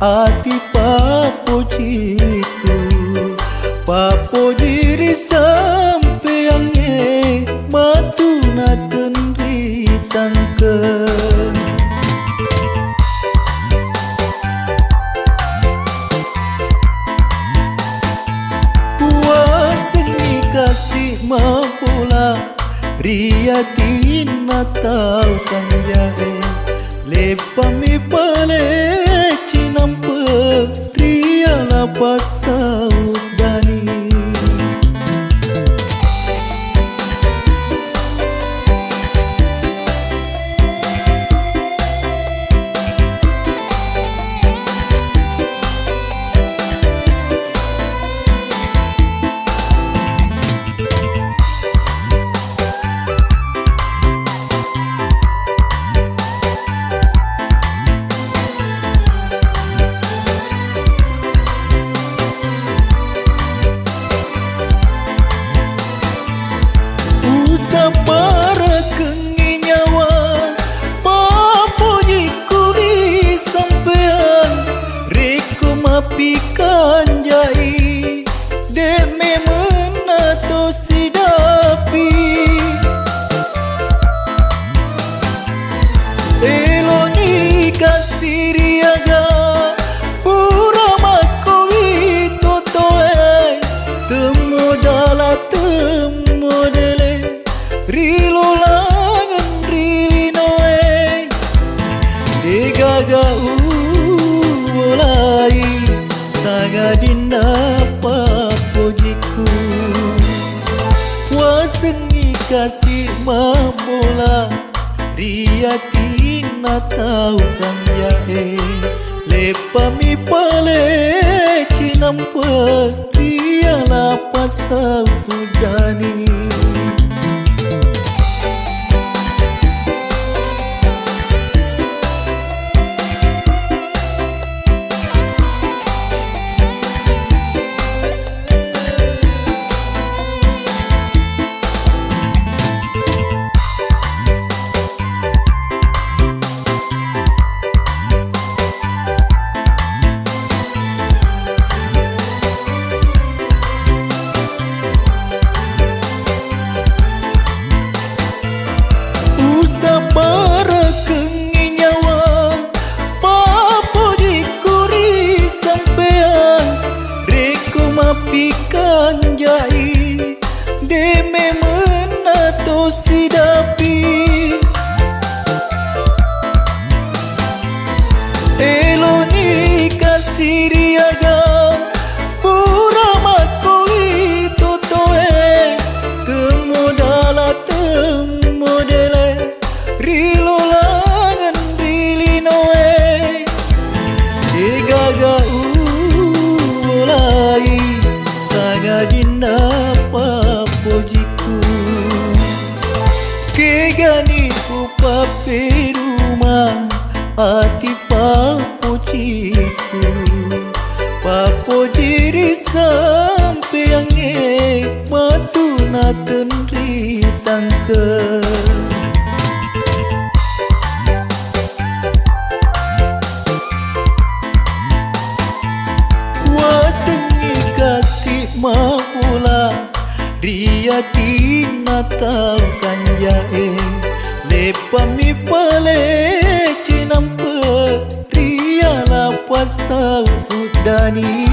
ati papojiku papojiri sampeyange matuna tenri tangkeun waseni kasih mapula riyatina tau kang jahe lepami pale cinampe riala pasaudani sabara kengi nyawa papojiku di sampean reko mapikan jai deme menato sidapi eloni kasiriaga pura makowi totoe temodala temodele rilo langan rilinoe degaga ulai sagadinda papojiku wasengi kasih mabola riyatina tau kang jae lepami pale cinampe riala pasaudani sabara kengi nyawa papojiku ri sampean reko mapikan jai deme menato sidapi eloni kasiriaga pura makoi totoe temodala temodele rilo langan rilinoe degaga ulai sagadinda papojiku kegani upape rumah ati papojiku papojiri sampeyange matuna tenri tangkeun kasih mapula riyatina tau kang jae lepami pale cinampe riala pasaudani